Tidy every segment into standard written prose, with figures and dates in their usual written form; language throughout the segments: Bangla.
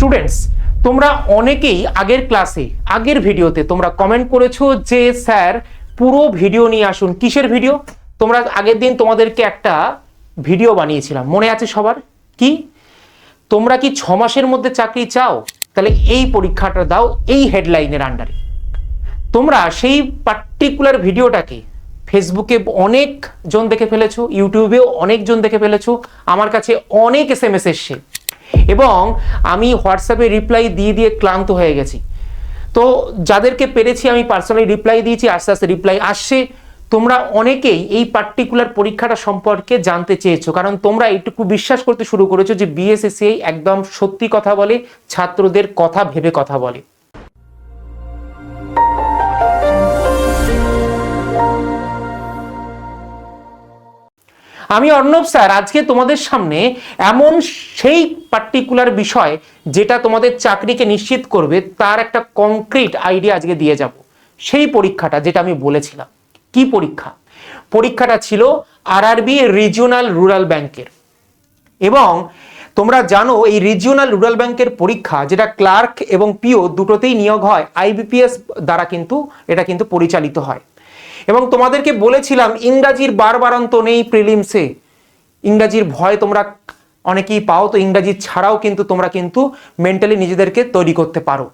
স্টুডেন্টস, তোমরা অনেকেই আগের ক্লাসে আগের ভিডিওতে তোমরা কমেন্ট করেছো যে স্যার পুরো ভিডিও নিয়ে আসুন। কিসের ভিডিও? তোমরা আগের দিন তোমাদেরকে একটা ভিডিও বানিয়েছিলাম, মনে আছে সবার? কি তোমরা কি 6 মাসের মধ্যে চাকরি চাও? তাহলে এই পরীক্ষাটা দাও এই হেডলাইনের আন্ডারে। তোমরা সেই পার্টিকুলার ভিডিওটাকে ফেসবুকে অনেক জন দেখে ফেলেছো, ইউটিউবেও অনেকজন দেখে ফেলেছো, আমার কাছে অনেক SMS এসছে এবং আমি হোয়াটসঅ্যাপে রিপ্লাই দিয়ে দিয়ে ক্লান্ত হয়ে গেছি। তো যাদেরকে পেরেছি আমি পার্সোনালি রিপ্লাই দিয়েছি, আস্তে আস্তে রিপ্লাই আসছে। তোমরা অনেকেই এই পার্টিকুলার পরীক্ষাটা সম্পর্কে জানতে চেয়েছো, কারণ তোমরা এইটুকু বিশ্বাস করতে শুরু করেছো যে বিএসএসসিআই একদম সত্যি কথা বলে, ছাত্রদের কথা ভেবে কথা বলে। আমি অর্ণব স্যার আজকে তোমাদের সামনে এমন সেই পার্টিকুলার বিষয় যেটা তোমাদের চাকরিকে নিশ্চিত করবে তার একটা কংক্রিট আইডিয়া আজকে দিয়ে যাব। সেই পরীক্ষাটা যেটা আমি বলেছিলাম, কি পরীক্ষা? পরীক্ষাটা ছিল আরআরবি রিজিওনাল রুরাল ব্যাংকের। এবং তোমরা জানো এই রিজিওনাল রুরাল ব্যাংকের পরীক্ষা যেটা ক্লার্ক এবং পিও দুটোতেই নিয়োগ হয় আইবিপিএস দ্বারা, কিন্তু এটা কিন্তু পরিচালিত হয়। এবং তোমাদেরকে বলেছিলাম ইংরাজির বারবারন্ত নেই প্রিলিমসে, ইংরাজির ভয় তোমরা অনেকেই পাও, তো ইংরাজি ছাড়াও কিন্তু তোমরা কিন্তু মেন্টালি নিজেদেরকে তৈরি করতে পারো।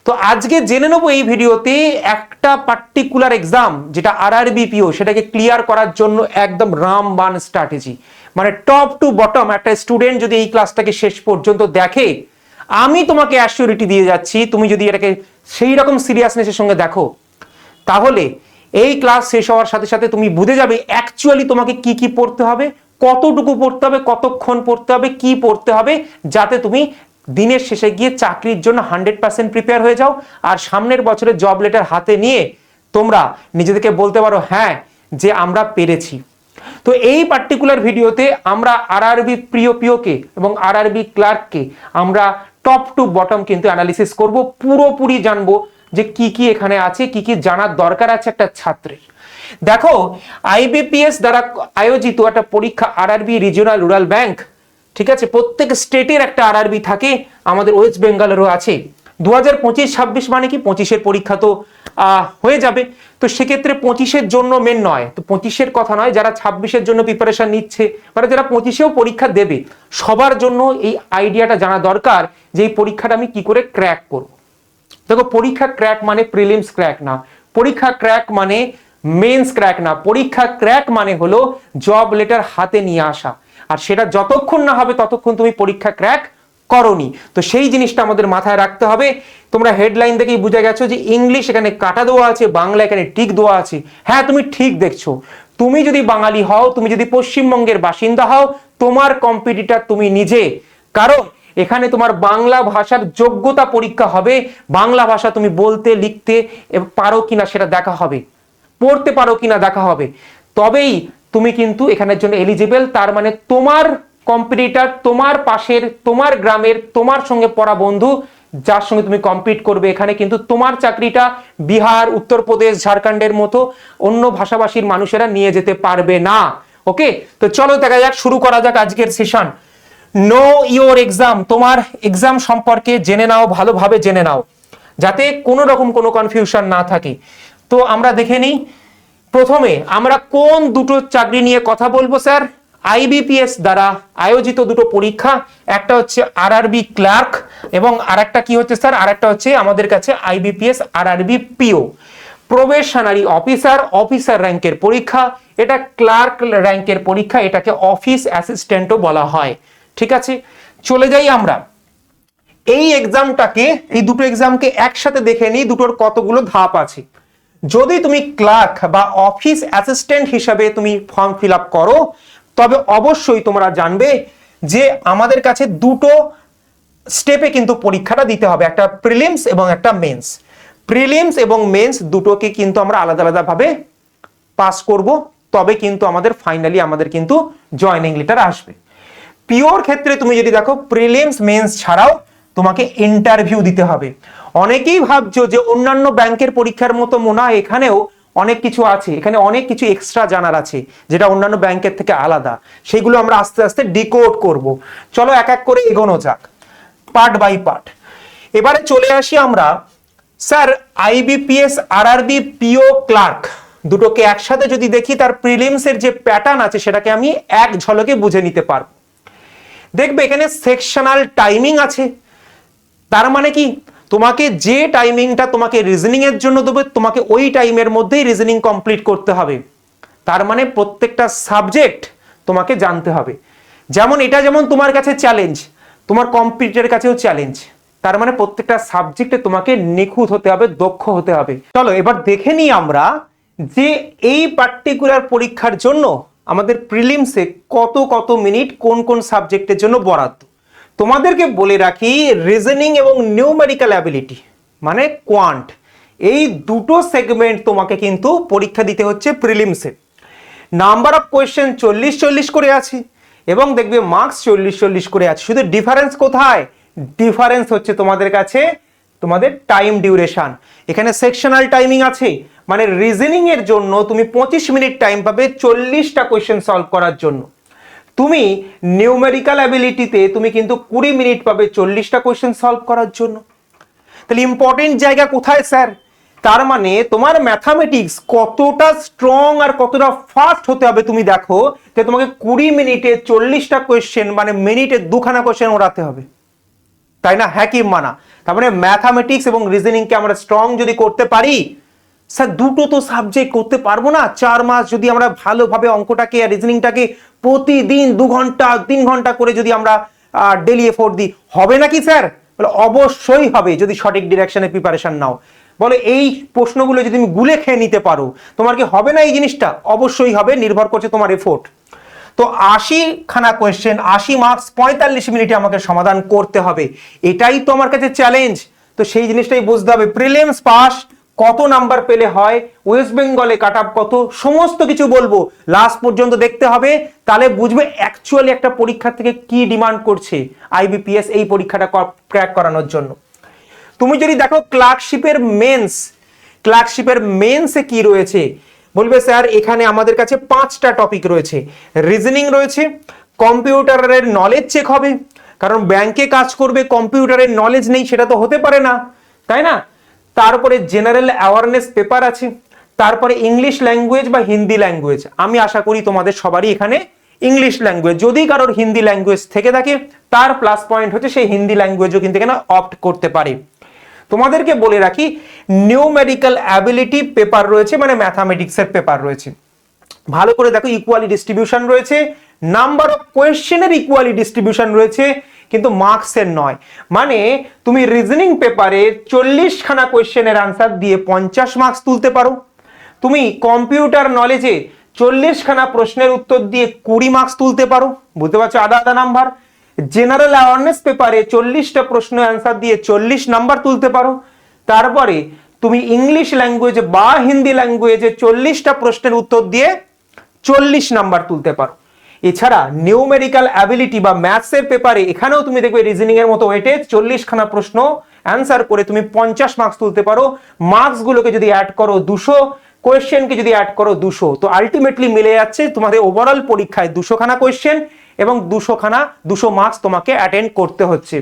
তো আজকে জেনে নেবো এই ভিডিওতে একটা পার্টিকুলার এক্সাম যেটা আরআরবি পিও, সেটাকে ক্লিয়ার করার জন্য একদম রামবান স্ট্র্যাটেজি, মানে টপ টু বটম। একটা স্টুডেন্ট যদি এই ক্লাসটাকে শেষ পর্যন্ত দেখে, আমি তোমাকে অ্যাসিউরিটি দিয়ে যাচ্ছি, তুমি যদি এটাকে সেই রকম সিরিয়াসনেসের সঙ্গে দেখো, তাহলে এই ক্লাস শেষ হওয়ার সাথে সাথে তুমি বুঝে যাবে অ্যাকচুয়ালি তোমাকে কি কি পড়তে হবে, কতটুকু পড়তে হবে, কতক্ষণ পড়তে হবে, কি পড়তে হবে, যাতে তুমি দিনের শেষে গিয়ে চাকরির জন্য 100% প্রিপেয়ার হয়ে যাও। আর সামনের বছরে জব লেটার হাতে নিয়ে তোমরা নিজেদেরকে বলতে পারো হ্যাঁ যে আমরা পেরেছি। তো এই পার্টিকুলার ভিডিওতে আমরা আরআরবি পিওকে এবং আরআরবি ক্লার্ককে আমরা টপ টু বটম কিন্তু অ্যানালিসিস করব, পুরোপুরি জানবো যে কি কি এখানে আছে, কি কি জানার দরকার আছে একটা ছাত্রের। দেখো আইবিপিএস দ্বারা আয়োজিত একটা পরীক্ষা আরআরবি রিজিওনাল রুরাল ব্যাংক, ঠিক আছে, প্রত্যেক স্টেটের একটা আরআরবি থাকে, আমাদের ওয়েস্ট বেঙ্গলেরও আছে। 2025-26 মানে কি 25-এর পরীক্ষা তো হয়ে যাবে, তো সেক্ষেত্রে 25-এর জন্য মেন নয়, তো 25-এর কথা নয়, যারা 26-এর জন্য প্রিপারেশন নিচ্ছে, মানে যারা 25-এও পরীক্ষা দেবে, সবার জন্য এই আইডিয়াটা জানা দরকার যে এই পরীক্ষাটা আমি কি করে ক্র্যাক করব। দেখো পরীক্ষা ক্র্যাক মানে প্রিলিমস ক্র্যাক না, পরীক্ষা ক্র্যাক মানে মেন্স ক্র্যাক না, পরীক্ষা ক্র্যাক মানে হলো জব লেটার হাতে নিয়ে আসা। আর সেটা যতক্ষণ না হবে ততক্ষণ তুমি পরীক্ষা ক্র্যাক করনি। তো সেই জিনিসটা আমাদের মাথায় রাখতে হবে। তোমরা হেডলাইন দেখেই বুঝে গেছো যে ইংলিশ এখানে কাটা দেওয়া আছে, বাংলা এখানে টিক দেওয়া আছে। হ্যাঁ তুমি ঠিক দেখছো, তুমি যদি বাঙালি হও, তুমি যদি পশ্চিমবঙ্গের বাসিন্দা হও, তোমার কম্পিটিটর তুমি নিজে, কারণ এখানে তোমার বাংলা ভাষার যোগ্যতা পরীক্ষা হবে। বাংলা ভাষা তুমি বলতে লিখতে পারো কিনা সেটা দেখা হবে, পড়তে পারো কিনা দেখা হবে, তবেই তুমি কিন্তু এখানের জন্য এলিজিবল। তার মানে তোমার কম্পিটিটর, তোমার পাশের, তোমার গ্রামের, তোমার সঙ্গে পড়া বন্ধু যার সঙ্গে তুমি কম্পিট করবে, এখানে কিন্তু তোমার চাকরিটা বিহার, উত্তরপ্রদেশ, ঝাড়খণ্ডের মতো অন্য ভাষাভাষীর মানুষেরা নিয়ে যেতে পারবে না। ওকে, তো চলো দেখা যাক, শুরু করা যাক আজকের সেশন। নো ইওর এক্সাম, তোমার এক্সাম সম্পর্কে জেনে নাও, ভালোভাবে জেনে নাও, যাতে কোনো রকম কোনো কনফিউশন না থাকে। তো আমরা দেখে নিই প্রথমে আমরা কোন দুটো চাকরি নিয়ে কথা বলবো স্যার। আইবিপিএস দ্বারা আয়োজিত দুটো পরীক্ষা, একটা হচ্ছে আরআরবি ক্লার্ক এবং আরেকটা কি হচ্ছে স্যার, আরেকটা হচ্ছে আমাদের কাছে IBPS RRB PO, probationary officer, officer র্যাঙ্কের পরীক্ষা। এটা ক্লার্ক র্যাঙ্কের পরীক্ষা, এটাকে অফিস অ্যাসিস্ট্যান্টও বলা হয়। ঠিক আছে, চলে যাই আমরা এই এক্সামটাকে, এই দুটো এক্সামকে একসাথে দেখে নিই, দুটোর কতগুলো ধাপ আছে। যদি তুমি ক্লার্ক বা অফিস অ্যাসিস্ট্যান্ট হিসাবে তুমি ফর্ম ফিল আপ করো, তবে অবশ্যই তোমরা জানবে যে আমাদের কাছে দুটো স্টেপে কিন্তু পরীক্ষাটা দিতে হবে, একটা প্রিলিমস এবং একটা মেন্স। প্রিলিমস এবং মেন্স দুটোকে কিন্তু আমরা আলাদা আলাদা ভাবে পাস করব, তবে কিন্তু আমাদের ফাইনালি আমাদের কিন্তু জয়েনিং লেটার আসবে। পিওর ক্ষেত্রে তুমি যদি দেখো প্রিলিমস মেন্স ছাড়াও তোমাকে ইন্টারভিউ দিতে হবে। অনেকেই ভাবছো যে অন্যান্য ব্যাংকের পরীক্ষার মতো মনে হয় এখানেও অনেক কিছু আছে, এখানে অনেক কিছু এক্সট্রা জানার আছে যেটা অন্যান্য ব্যাংকের থেকে আলাদা, সেগুলো আমরা আস্তে আস্তে ডিকোড করব। চলো এক এক করে এগোনো যাক, পার্ট বাই পার্ট। এবারে চলে আসি আমরা sir IBPS RRB PO clerk দুটোকে একসাথে যদি দেখি তার প্রিলিমসের যে প্যাটার্ন আছে সেটাকে আমি এক ঝলকে বুঝে নিতে পারবো। দেখবে এখানে সেকশনাল টাইমিং আছে, তার মানে কি তোমাকে যে টাইমিংটা তোমাকে রিজনিং এর জন্য দেবে তোমাকে ওই টাইমের মধ্যেই রিজনিং কমপ্লিট করতে হবে। তার মানে প্রত্যেকটা সাবজেক্ট তোমাকে জানতে হবে। যেমন এটা যেমন তোমার কাছে চ্যালেঞ্জ, তোমার কম্পিটিটরের কাছেও চ্যালেঞ্জ। তার মানে প্রত্যেকটা সাবজেক্টে তোমাকে নিখুঁত হতে হবে, দক্ষ হতে হবে। চলো এবার দেখে নিই আমরা যে এই পার্টিকুলার পরীক্ষার জন্য আমাদের প্রিলিমসে কত কত মিনিট কোন কোন সাবজেক্টের জন্য বরাদ্দ। তোমাদেরকে বলে রাখি রিজনিং এবং নিউমেরিক্যাল অ্যাবিলিটি মানে কোয়ান্ট, এই দুটো সেগমেন্ট তোমাকে কিন্তু পরীক্ষা দিতে হচ্ছে প্রিলিমসে। নাম্বার অফ কোয়েশ্চেন 40-40 করে আছে এবং দেখবে মার্কস 40-40 করে আছে। শুধু ডিফারেন্স কোথায়? ডিফারেন্স হচ্ছে তোমাদের কাছে তোমাদের টাইম ডিউরেশন। এখানে সেকশনাল টাইমিং আছে, মানে রিজনিং এর জন্য তুমি 25 মিনিট টাইম পাবে 40টা কোয়েশ্চেন সলভ করার জন্য। তুমি নিউমেরিক্যাল অ্যাবিলিটিতে তুমি কিন্তু 20 মিনিট পাবে 40টা কোয়েশ্চেন সলভ করার জন্য। তাহলে ইম্পর্টেন্ট জায়গা কোথায় স্যার? তার মানে তোমার ম্যাথামেটিক্স কতটা স্ট্রং আর কতটা ফাস্ট হতে হবে তুমি দেখো যে তোমাকে 20 মিনিটে 40টা কোয়েশ্চেন মানে মিনিটে দুখানা কোয়েশ্চেন ওড়াতে হবে, তাই না? হ্যাঁ কি মানা? তার মানে ম্যাথামেটিক্স এবং রিজনিংকে আমরা স্ট্রং যদি করতে পারি, স্যার দুটো তো সাবজেক্ট করতে পারবো না? 4 মাস যদি আমরা ভালোভাবে অঙ্কটাকে আর রিজনিংটাকে প্রতিদিন 2 ঘন্টা 3 ঘন্টা করে যদি আমরা ডেলি এফোর্ট দিই, হবে নাকি স্যার? বলে অবশ্যই হবে যদি সঠিক ডিরেকশনে প্রিপারেশন নাও। বলে এই প্রশ্নগুলো যদি তুমি গুলে খেয়ে নিতে পারো তোমার কি হবে না এই জিনিসটা? অবশ্যই হবে, নির্ভর করছে তোমার এফোর্ট। তো 80 খানা কোয়েশ্চেন 80 মার্কস 45 মিনিটে আমাকে সমাধান করতে হবে, এটাই তো আমার কাছে চ্যালেঞ্জ। তো সেই জিনিসটাই বুঝতে হবে। প্রিলিমস পাস কত নাম্বার পেলে হয়, ওয়েস্ট বেঙ্গলে কাট অফ কত, সমস্ত কিছু বলবো, লাস্ট পর্যন্ত দেখতে হবে, তাহলে বুঝবে অ্যাকচুয়ালি একটা পরীক্ষা থেকে কি ডিমান্ড করছে আইবিপিএস এই পরীক্ষাটা ক্র্যাক করানোর জন্য। তুমি যদি দেখো ক্লার্কশিপের মেন্সে কি রয়েছে, বলবে স্যার এখানে আমাদের কাছে 5টা টপিক রয়েছে। রিজনিং রয়েছে, কম্পিউটারের নলেজ চেক হবে, কারণ ব্যাংকে কাজ করবে কম্পিউটারের নলেজ নেই সেটা তো হতে পারে না, তাই না? তারপরে জেনারেল অ্যাওয়ারনেস পেপার আছে, তারপরে ইংলিশ ল্যাঙ্গুয়েজ বা হিন্দি ল্যাঙ্গুয়েজ। আমি আশা করি তোমাদের সবারই এখানে ইংলিশ ল্যাঙ্গুয়েজ, যদি কারোর হিন্দি ল্যাঙ্গুয়েজ থেকে থাকে তার প্লাস পয়েন্ট হচ্ছে সেই হিন্দি ল্যাঙ্গুয়েজও কিন্তু এখানে অপ্ট করতে পারে। তোমাদেরকে বলে রাখি নিউমেরিক্যাল অ্যাবিলিটি পেপার রয়েছে, মানে ম্যাথামেটিক্সের পেপার রয়েছে। ভালো করে দেখো ইকুয়ালি ডিস্ট্রিবিউশন রয়েছে, নাম্বার অফ কোয়েশ্চেনের ইকুয়ালি ডিস্ট্রিবিউশন রয়েছে, কিন্তু মার্কসের নয়। মানে তুমি রিজনিং পেপারে 40 খানা কোয়েশ্চেনের আনসার দিয়ে 50 মার্কস তুলতে পারো। তুমি কম্পিউটার নলেজে 40 খানা প্রশ্নের উত্তর দিয়ে 20 মার্কস তুলতে পারো, বুঝতে পারছো? আধা আধা নাম্বার। জেনারেল অ্যাওয়ারনেস পেপারে 40টা প্রশ্নের অ্যান্সার দিয়ে 40 নাম্বার তুলতে পারো। তারপরে তুমি ইংলিশ ল্যাঙ্গুয়েজে বা হিন্দি ল্যাঙ্গুয়েজে 40টা প্রশ্নের উত্তর দিয়ে 40 নাম্বার তুলতে পারো। এছাড়া নিউমেরিক্যাল অ্যাবিলিটি বা ম্যাথসের পেপারে এখানেও তুমি দেখবে রিজনিং এর মতো ওয়েটেজ 40 খানা প্রশ্ন অ্যান্সার করে তুমি 50 মার্কস তুলতে পারো। মার্কস গুলোকে যদি অ্যাড করো 200, কোয়েশ্চেনকে যদি অ্যাড করো 200, তো আলটিমেটলি মিলে যাচ্ছে তোমাদের ওভারঅল পরীক্ষায় 200 খানা কোয়েশ্চেন এবং 200 মার্কস তোমাকে অ্যাটেন্ড করতে হচ্ছে।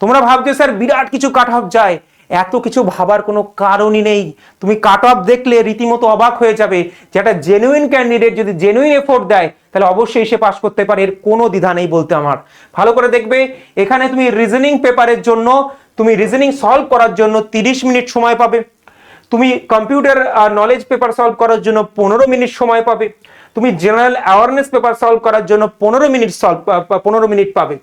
তোমরা ভাবছো স্যার বিরাট কিছু কাট অফ যায়, এত কিছু ভাবার কোনো কারণই নেই। তুমি কাট অফ দেখলে রীতিমতো অবাক হয়ে যাবে যে একটা জেনুইন ক্যান্ডিডেট যদি জেনুইন এফোর্ট দেয় তাহলে অবশ্যই সে পাস করতে পারে, এর কোনো দ্বিধা নেই বলতে আমার। ভালো করে দেখবে এখানে তুমি রিজনিং পেপারের জন্য তুমি রিজনিং সলভ করার জন্য 30 মিনিট সময় পাবে, তুমি কম্পিউটার নলেজ পেপার সলভ করার জন্য 15 মিনিট সময় পাবে, তুমি জেনারেল অ্যাওয়ারনেস পেপার সলভ করার জন্য 15 মিনিট পাবে।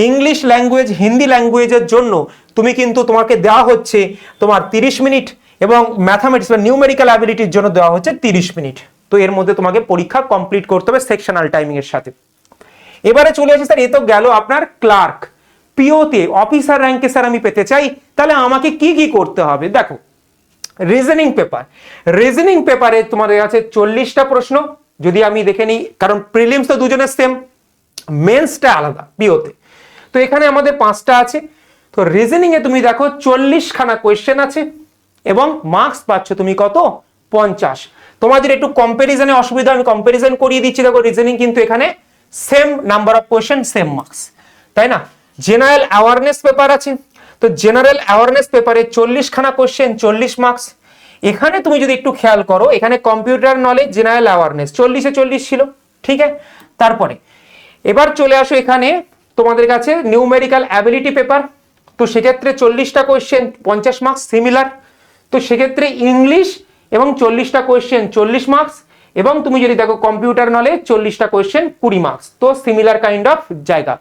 ইংলিশ ল্যাঙ্গুয়েজ হিন্দি ল্যাঙ্গুয়েজের জন্য তুমি কিন্তু তোমাকে দেওয়া হচ্ছে তোমার 30 মিনিট এবং ম্যাথামেটিক্স বা নিউমেরিক্যাল অ্যাবিলিটির জন্য দেওয়া হচ্ছে 30 মিনিট। তো এর মধ্যে তোমাকে পরীক্ষা কমপ্লিট করতে হবে সেকশনাল টাইমিং এর সাথে। এবারে চলে আসি স্যার, এ তো গেল আপনার ক্লার্ক। পিওতে অফিসার র্যাঙ্কে স্যার আমি পেতে চাই, তাহলে আমাকে কি কি করতে হবে? দেখো রিজনিং পেপারে তোমাদের আছে 40টা প্রশ্ন, যদি আমি দেখে নিই, কারণ প্রিলিমস তো দুজনের সেম, মেন্সটা আলাদা পিওতে। তো এখানে আমাদের 5টা আছে। তো রিজনিং এ তুমি দেখো 40 খানা কোয়েশ্চেন আছে এবং মার্কস পাচ্ছ তুমি কত? 50। তোমাদের একটু কম্পারিজনে অসুবিধা, আমি কম্পারিজন করিয়ে দিচ্ছি। দেখো রিজনিং কিন্তু এখানে same number of question same marks, তাই না? জেনারেল অ্যাওয়ারনেস পেপার আছে, তো জেনারেল অ্যাওয়ারনেস পেপারে 40খানা কোশ্চেন, 40 মার্কস। এখানে তুমি যদি একটু খেয়াল করো, এখানে কম্পিউটার নলেজ, জেনারেল অ্যাওয়ারনেস 40-এ 40 ছিল, ঠিক আছে। তারপরে এবার চলে আসো এখানে তোমাদের কাছে নিউমেরিক্যাল অ্যাবিলিটি পেপার। তো সেক্ষেত্রে 40টা কোশ্চেন, 50 মার্কস সিমিলার। তো সেক্ষেত্রে ইংলিশ এবং 40টা কোশ্চেন 40 মার্কস, এবং তুমি যদি দেখো কম্পিউটার নলেজ 40টা কোশ্চেন 20 মার্কস। তো সিমিলার কাইন্ড অফ জায়গা।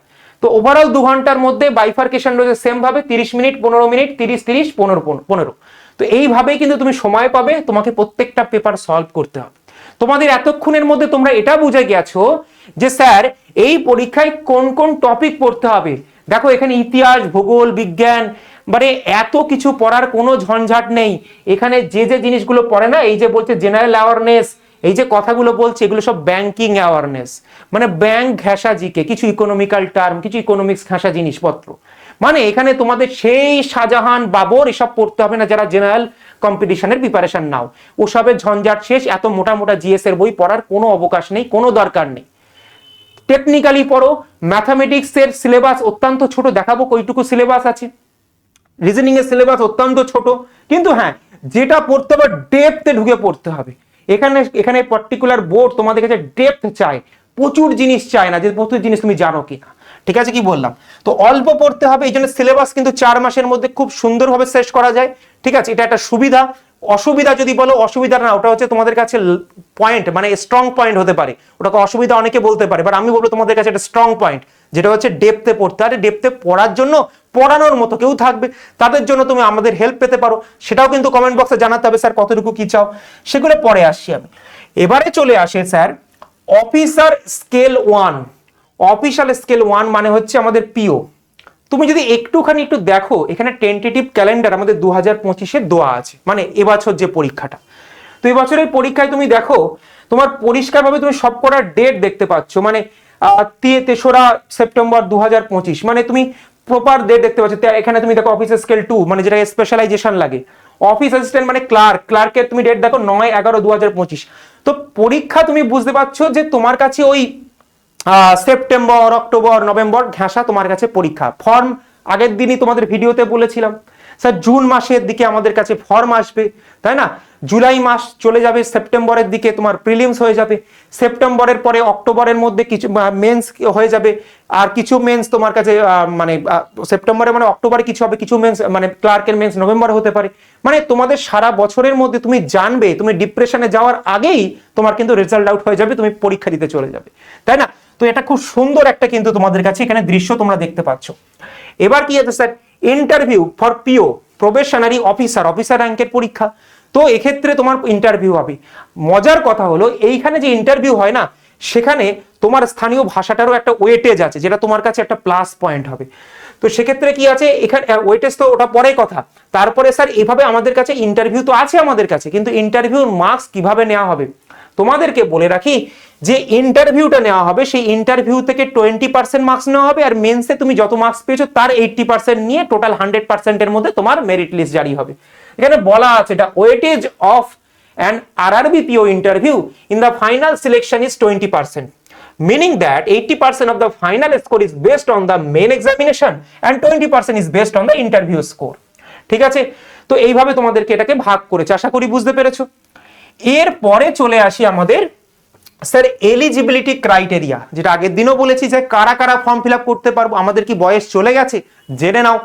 তো ওভারঅল 2 ঘন্টার মধ্যে বাইফার্কেশন রয়েছে সেম ভাবে 30 মিনিট 15 মিনিট 30 30 15 15। তো এইভাবেই কিন্তু তুমি সময় পাবে, তোমাকে প্রত্যেকটা পেপার সলভ করতে হবে। তোমাদের এতক্ষণের মধ্যে তোমরা এটা বুঝে গেছো যে স্যার এই পরীক্ষায় কোন কোন টপিক পড়তে হবে। দেখো এখানে ইতিহাস, ভূগোল, বিজ্ঞান, মানে এত কিছু পড়ার কোনো ঝঞ্ঝাট নেই। এখানে যে যে জিনিসগুলো পড়ে না, এই যে বলছে জেনারেল অ্যাওয়ারনেস, এই যে কথাগুলো বলছে এগুলো সব ব্যাংকিং অ্যাওয়ারনেস, মানে ব্যাংক ঘেঁষা জিকে, কিছু ইকোনমিক্যাল টার্ম, কিছু ইকোনমিক্স ঘেঁষা জিনিসপত্র। মানে এখানে তোমাদের সেই শাহজাহান বাবর এসব পড়তে হবে না যারা জেনারেল কম্পিটিশনের প্রিপারেশন নাও। ওসবের ঝঞ্ঝাট শেষ। এত মোটা মোটা জিএস এর বই পড়ার কোনো অবকাশ নেই, কোনো দরকার নেই। টেকনিক্যালি পড়ো। ম্যাথামেটিক্স এর সিলেবাস অত্যন্ত ছোট, দেখাবো কইটুকু সিলেবাস আছে। রিজনিং এর সিলেবাস অত্যন্ত ছোট, কিন্তু হ্যাঁ যেটা পড়তে হবে ডেপথে ঢুকে পড়তে হবে। এখানে পার্টিকুলার বোর্ড তোমাদের কাছে ডেপথ চায়, প্রচুর জিনিস চায় না যে প্রচুর জিনিস তুমি জানো কিনা। ঠিক আছে, কি বললাম? তো অল্প পড়তে হবে, এই জন্য সিলেবাস কিন্তু 4 মাসের মধ্যে খুব সুন্দরভাবে শেষ করা যায়। ঠিক আছে, এটা একটা সুবিধা। অসুবিধা যদি বলো, অসুবিধা না, ওটা হচ্ছে তোমাদের কাছে পয়েন্ট, মানে স্ট্রং পয়েন্ট হতে পারে। ওটাকে অসুবিধা অনেকে বলতে পারে, বাট আমি বলবো তোমাদের কাছে একটা স্ট্রং পয়েন্ট, যেটা হচ্ছে ডেপথে পড়তে। আরে ডেপথে পড়ার জন্য পড়ানোর মতো কেউ থাকবে, তাদের জন্য তুমি আমাদের হেল্প পেতে পারো। সেটাও কিন্তু কমেন্ট বক্সে জানাতে হবে স্যার কতটুকু কি চাও, সেগুলো পরে আসছি আমি। এবারে চলে আসে sir officer scale 1। Officer scale 1 মানে হচ্ছে আমাদের পিও। তুমি যদি একটু দেখো, এখানে টেন্টেটিভ ক্যালেন্ডার আমাদের 2025-এ দেওয়া আছে, মানে এবছর যে পরীক্ষাটা। তো এবছরের পরীক্ষায় তুমি দেখো, তোমার পরিষ্কারভাবে তুমি সবকটা ডেট দেখতে পাচ্ছ, মানে 3রা সেপ্টেম্বর 2025, মানে তুমি প্রপার ডেট দেখতে পাচ্ছ। এখানে তুমি দেখো অফিস স্কেল 2, মানে যেটা স্পেশালাইজেশন লাগে। অফিস অ্যাসিস্ট্যান্ট মানে ক্লার্কের তুমি ডেট দেখো 9/11/2025। তো পরীক্ষা তুমি বুঝতে পারছো যে তোমার কাছে ওই সেপ্টেম্বর, অক্টোবর, নভেম্বর ঘেঁষা তোমার কাছে পরীক্ষা। ফর্ম আগের দিনই তোমাদের ভিডিওতে বলেছিলাম স্যার জুন মাসের দিকে আমাদের কাছে ফর্ম আসবে, তাই না? জুলাই মাস চলে যাবে, সেপ্টেম্বরের দিকে তোমার প্রিলিমস হয়ে যাবে, সেপ্টেম্বরের পরে অক্টোবরের মধ্যে কিছু মেন্স হয়ে যাবে, আর কিছু মেন্স তোমার কাছে মানে সেপ্টেম্বরে মানে অক্টোবরে কিছু হবে, কিছু মেন্স মানে ক্লার্কের মেন্স নভেম্বরে হতে পারে। মানে তোমাদের সারা বছরের মধ্যে তুমি জানবে, তুমি ডিপ্রেশনে যাওয়ার আগেই তোমার কিন্তু রেজাল্ট আউট হয়ে যাবে, তুমি পরীক্ষা দিতে চলে যাবে, তাই না? তো এটা খুব সুন্দর একটা কিন্তু তোমাদের কাছে এখানে দৃশ্য তোমরা দেখতে পাচ্ছ। এবার কি আছে sir, interview for PO, probationary officer, officer র্যাঙ্কের পরীক্ষা। তো এক্ষেত্রে তোমার ইন্টারভিউ হবে। মজার কথা হলো এইখানে যে ইন্টারভিউ হয় না, সেখানে তোমার স্থানীয় ভাষাটারও একটা ওয়েটেজ আছে, যেটা তোমার কাছে একটা প্লাস পয়েন্ট হবে। তো সেক্ষেত্রে কি আছে, এখানে ওয়েটেজ তো ওটা পরে কথা। তারপরে স্যার এভাবে আমাদের কাছে ইন্টারভিউ তো আছে আমাদের কাছে, কিন্তু ইন্টারভিউর মার্কস কিভাবে নেওয়া হবে তোমাদেরকে বলে রাখি, যে ইন্টারভিউটা নেওয়া হবে সেই ইন্টারভিউ থেকে 20% মার্কস নেওয়া হবে, আর মেন্সে তুমি যত মার্কস পেয়েছো তার 80% নিয়ে টোটাল 100%-এর মধ্যে তোমার মেরিট লিস্ট জারি হবে। এখানে বলা আছে এটা weightage of an RRB PO interview in the final selection is 20%, meaning that 80% of the final score is based on the main examination and 20% is based on the interview score। ঠিক আছে, তো এইভাবে তোমাদেরকে এটাকে ভাগ করেছে, আশা করি বুঝতে পেরেছো। এর পরে চলে আসি আমাদের স্যার এলিজিবিলিটি ক্রাইটেরিয়া, যেটা আগের দিনও বলেছি যে কারা কারা ফর্ম ফিল আপ করতে পারবো, আমাদের কি বয়স চলে গেছে জেনে নাও।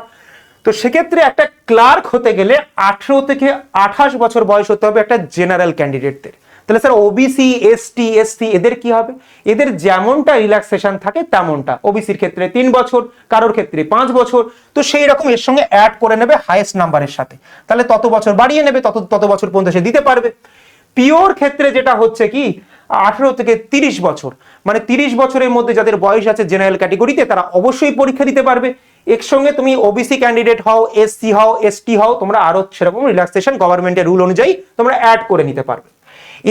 তো সেক্ষেত্রে একটা ক্লার্ক হতে গেলে 18 থেকে 28 বছর বয়স হতে হবে একটা জেনারেল ক্যান্ডিডেটদের। তাহলে স্যার ওবিসি, এসটি, এসসি এদের কি হবে? এদের যেমনটা রিল্যাক্সেশন থাকে তেমনটা, ওবিসির ক্ষেত্রে 3 বছর, কারোর ক্ষেত্রে 5 বছর। তো সেই রকম এর সঙ্গে অ্যাড করে নেবে হাইয়েস্ট নাম্বারের সাথে, তাহলে তত বছর বাড়িয়ে নেবে, তত বছর পর্যন্ত সে দিতে পারবে। পিওর ক্ষেত্রে যেটা হচ্ছে কি 18 থেকে 30 বছর, মানে 30 বছরের মধ্যে যাদের বয়স আছে জেনারেল ক্যাটেগরিতে তারা অবশ্যই পরীক্ষা দিতে পারবে। এর সঙ্গে তুমি ওবিসি ক্যান্ডিডেট হও, এসসি হও, এসটি হও, তোমরা আরো সেরকম রিল্যাক্সেশন গভর্নমেন্টের রুল অনুযায়ী তোমরা অ্যাড করে নিতে পারবে।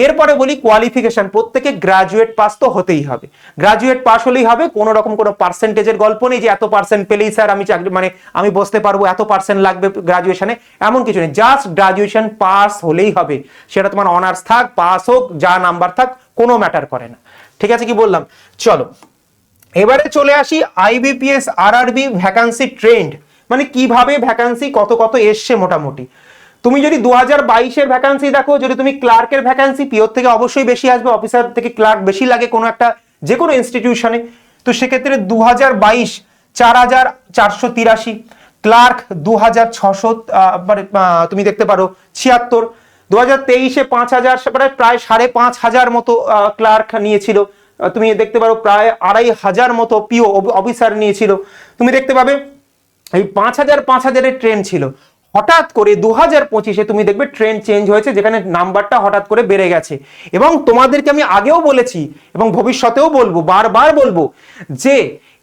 এরপরে বলি কোয়ালিফিকেশন, প্রত্যেকে গ্রাজুয়েট পাস তো হতেই হবে, গ্রাজুয়েট পাস হলেই হবে, কোনো রকম কোনো পার্সেন্টেজের গল্প নেই যে এত পার্সেন্ট পেলেই স্যার আমি চাকরি মানে আমি বসতে পারবো, এত পার্সেন্ট লাগবে গ্রাজুয়েশনে, এমন কিছু নেই। জাস্ট গ্রাজুয়েশন পাস হলেই হবে, সেটা তোমার অনার্স থাক, পাস হোক, যা নাম্বার থাক, কোনো ম্যাটার করে না। ঠিক আছে, কি বললাম? চলো এবারে চলে আসি আইবিপিএস আরআরবি ভ্যাকান্সি ট্রেন্ড, মানে কিভাবে ভ্যাকান্সি কত কত এসছে মোটামুটি। তুমি যদি 2022-এর ভ্যাকান্সি দেখো, যদি তুমি ক্লার্কের ভ্যাকান্সি পিওর থেকে অবশ্যই বেশি আসবে, অফিসার থেকে ক্লার্ক বেশি লাগে কোনো একটা যে কোনো ইনস্টিটিউশনে। তো সেক্ষেত্রে 2022 4,483, ক্লার্ক 2,600, তুমি দেখতে পারো 76। 2023-এ 5,000, প্রায় 5,500 মতো ক্লার্ক নিয়েছিল। তুমি দেখতে পারো প্রায় 2,500 মতো পিও অফিসার নিয়েছিল। তুমি দেখতে পাবে এই 5,000 ট্রেন ছিল। হঠাৎ করে 2025-এ তুমি দেখবে ট্রেন্ড চেঞ্জ হয়েছে, যেখানে নাম্বারটা হঠাৎ করে বেড়ে গেছে। এবং তোমাদেরকে আমি আগেও বলেছি এবং ভবিষ্যতেও বলবো, বারবার বলবো, যে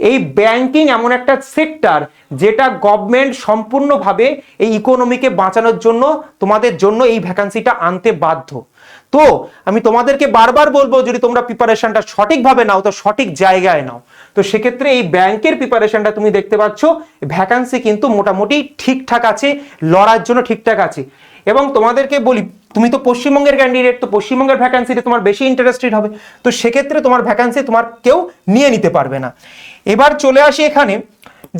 এই ব্যাংকিং এমন একটা সেক্টর যেটা গভর্নমেন্ট সম্পূর্ণভাবে এই ইকোনমিকে বাঁচানোর জন্য তোমাদের জন্য এই ভ্যাকান্সিটা আনতে বাধ্য। তো আমি তোমাদেরকে বারবার বলবো, যদি তোমরা প্রিপারেশনটা সঠিকভাবে নাও তো সঠিক জায়গায় নাও। তো সেক্ষেত্রে এই ব্যাংকের প্রিপারেশনটা তুমি দেখতে পাচ্ছ, ভ্যাকান্সি কিন্তু মোটামুটি ঠিকঠাক আছে, লড়ার জন্য ঠিকঠাক আছে। এবং তোমাদেরকে বলি, তুমি তো পশ্চিমবঙ্গের ক্যান্ডিডেট, তো পশ্চিমবঙ্গের ভ্যাকান্সিতে তোমার বেশি ইন্টারেস্টেড হবে, তো সেক্ষেত্রে তোমার ভ্যাকান্সি তোমার কেউ নিয়ে নিতে পারবে না। এবার চলে আসি এখানে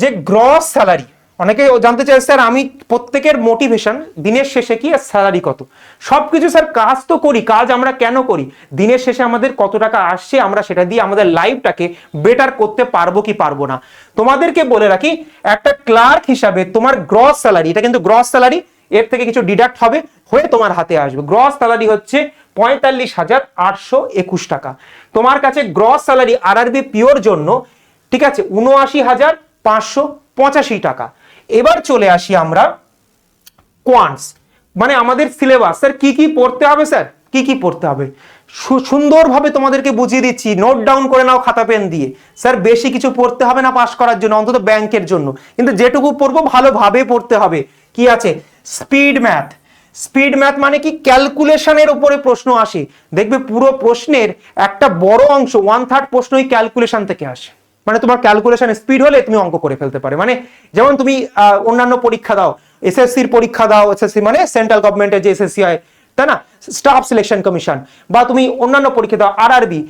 যে গ্রস স্যালারি। অনেকে জানতে চাই স্যার আমি প্রত্যেকের মোটিভেশন দিনের শেষে কি আর স্যালারি কত, সবকিছু স্যার কাজ তো করি, কাজ আমরা কেন করি, দিনের শেষে আমাদের কত টাকা আসছে আমরা সেটা দিয়ে আমাদের লাইফটাকে বেটার করতে পারবো কি পারবো না। তোমাদেরকে বলে রাখি, একটা ক্লার্ক হিসাবে তোমার গ্রস স্যালারি, এটা কিন্তু গ্রস স্যালারি, এর থেকে কিছু ডিডাক্ট হবে হয়ে তোমার হাতে আসবে। গ্রস স্যালারি হচ্ছে 45,821 টাকা। তোমার কাছে গ্রস স্যালারি আরআরবি পিওর জন্য, ঠিক আছে, 79,585 টাকা। এবার চলে আসি আমরা কোয়ান্টস, মানে আমাদের সিলেবাস, স্যার কি কি পড়তে হবে, স্যার কি কি পড়তে হবে সুন্দরভাবে তোমাদেরকে বুঝিয়ে দিচ্ছি, নোট ডাউন করে নাও খাতা পেন দিয়ে। স্যার বেশি কিছু পড়তে হবে না পাস করার জন্য, অন্তত ব্যাংকের জন্য, কিন্তু যেটুকু পড়বো ভালোভাবে পড়তে হবে। কি আছে? Speed math. স্পিড ম্যাথ মানে কি? ক্যালকুলেশনের উপরে প্রশ্ন আসে, দেখবে পুরো প্রশ্নের একটা বড় অংশ 1/3 প্রশ্নই ক্যালকুলেশন থেকে আসে। মানে তোমার ক্যালকুলেশন স্পিড হলে তুমি অঙ্ক করে ফেলতে পারে। মানে যেমন তুমি অন্যান্য পরীক্ষা দাও, এসএসসির পরীক্ষা দাও, এসএসসি মানে সেন্ট্রাল গভর্নমেন্টের যে এসএসসি হয়, তাই না, স্টাফ সিলেকশন কমিশন, বা তুমি অন্যান্য পরীক্ষা দাও, আরআরবি,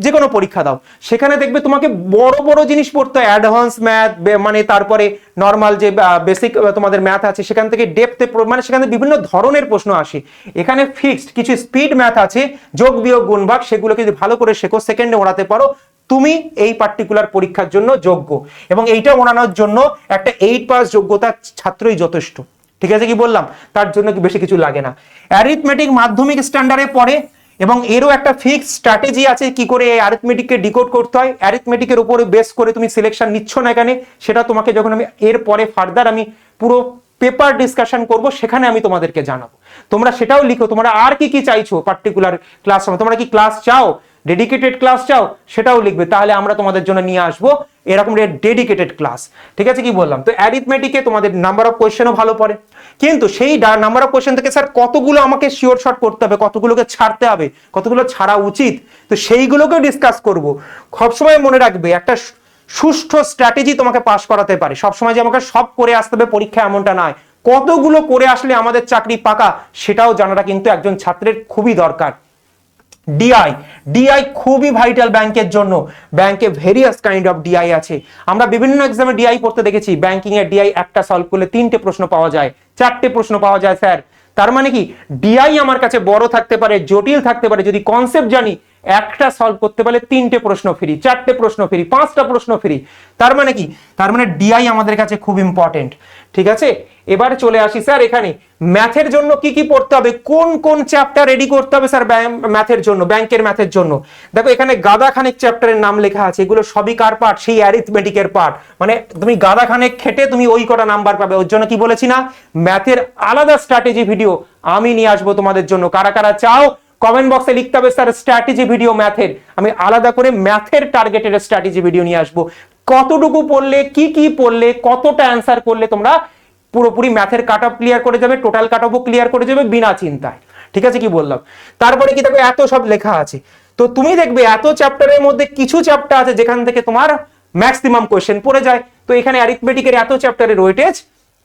যে কোনো পরীক্ষা দাও, সেখানে দেখবে তোমাকে বড় বড় জিনিস পড়তে হয়, অ্যাডভান্স ম্যাথ, মানে তারপরে নর্মাল যে বেসিক তোমাদের ম্যাথ আছে সেখান থেকে ডেপথে, মানে সেখানে বিভিন্ন ধরনের প্রশ্ন আসে। এখানে ফিক্সড কিছু স্পিড ম্যাথ আছে, যোগ বিয়োগ গুণ ভাগ, সেগুলোকে যদি ভালো করে শেখো, সেকেন্ডে ওড়াতে পারো, তুমি এই পার্টিকুলার পরীক্ষার জন্য যোগ্য। এবং এইটা ওড়ানোর জন্য একটা 8 পাস যোগ্যতা ছাত্রই যথেষ্ট। ঠিক আছে, কি বললাম, তার জন্য কি বেশি কিছু লাগে না। অ্যারিথমেটিক মাধ্যমিক স্ট্যান্ডার্ডে পড়ে এবং এরও একটা ফিক্সড স্ট্র্যাটেজি আছে কি করে এই অ্যারিথমেটিককে ডিকোড করতে হয়। অ্যারিথমেটিকের উপরে বেস করে তুমি সিলেকশন নিচ্ছ না এখানে, সেটা তোমাকে যখন আমি এর পরে ফার্দার আমি পুরো পেপার ডিসকাশন করব সেখানে আমি তোমাদেরকে জানাবো। তোমরা সেটাও লিখো, তোমরা আর কি কি চাইছো পার্টিকুলার ক্লাস, তোমরা কি ক্লাস চাও, ডেডিকেটেড ক্লাস চাও, সেটাও লিখবে, তাহলে আমরা তোমাদের জন্য নিয়ে আসবো এরকম ডেডিকেটেড ক্লাস। ঠিক আছে, কি বললাম, তো অ্যারিথমেটিকে তোমাদের নাম্বার অফ কোয়েশ্চেনও ভালো পড়ে, কিন্তু সেই নাম্বার অফ কোয়েশ্চেন থেকে স্যার কতগুলো আমাকে শিওর শর্ট করতে হবে, কতগুলোকে ছাড়তে হবে, কতগুলো ছাড়া উচিত, তো সেইগুলোকেও ডিসকাস করব। সবসময় মনে রাখবে, একটা সুষ্ঠু স্ট্র্যাটেজি তোমাকে পাস করাতে পারে। সবসময় যে আমাকে সব করে আসতে হবে পরীক্ষা এমনটা নয়, কতগুলো করে আসলে আমাদের চাকরি পাকা সেটাও জানাটা কিন্তু একজন ছাত্রের খুবই দরকার। ডিআই, ডিআই খুবই ভাইটাল ব্যাংকের জন্য। ব্যাংকে ভেরিয়াস কাইন্ড অফ ডিআই আছে, আমরা বিভিন্ন এক্সামে ডিআই পড়তে দেখেছি। ব্যাংকিং এর ডিআই একটা সলভ করলে 3টে প্রশ্ন পাওয়া যায়, 4টে প্রশ্ন পাওয়া যায় স্যার। তার মানে কি, ডিআই আমার কাছে বড় থাকতে পারে, জটিল থাকতে পারে, যদি কনসেপ্ট জানি একটা সলভ করতে পারলে 3টে প্রশ্ন ফ্রি, 4টে প্রশ্ন ফ্রি, 5টা প্রশ্ন ফ্রি। তার মানে কি, তার মানে ডিআই আমাদের কাছে খুব ইম্পর্টেন্ট। ঠিক আছে, এবার চলে আসি স্যার এখানে ম্যাথের জন্য কি কি পড়তে হবে, কোন কোন চ্যাপ্টার রেডি করতে হবে স্যার ম্যাথের জন্য, ব্যাংকের ম্যাথের জন্য। দেখো এখানে গাদাখানেক চ্যাপ্টারের নাম লেখা আছে, এগুলো সবই কার পার্ট, সেই অ্যারিথমেটিকের পার্ট। মানে তুমি গাদাখানেক খেটে তুমি ওই কটা নাম্বার পাবে। ওর জন্য কি বলেছি না, ম্যাথের আলাদা স্ট্র্যাটেজি ভিডিও আমি নিয়ে আসবো তোমাদের জন্য। কারা কারা চাও কমেন্ট বক্সে লিখতে হবে স্যার স্ট্র্যাটেজি ভিডিও ম্যাথের, আমি আলাদা করে ম্যাথের টার্গেটেড স্ট্র্যাটেজি ভিডিও নিয়ে আসবো। কতটুকু পড়লে, কি কি পড়লে, কতটা অ্যান্সার করলে তোমরা পুরোপুরি ম্যাথের কাট অফ ক্লিয়ার করে যাবে, টোটাল কাট অফও ক্লিয়ার করে যাবে বিনা চিন্তায়। ঠিক আছে, কি বললাম। তারপরে কি দেখবে, এত সব লেখা আছে, তো তুমি দেখবে এত চ্যাপ্টারের মধ্যে কিছু চ্যাপ্টার আছে যেখান থেকে তোমার ম্যাক্সিমাম কোয়েশ্চেন পড়ে যায়। তো এখানে অ্যারিথমেটিকের এত চ্যাপ্টারের ওয়েটেজ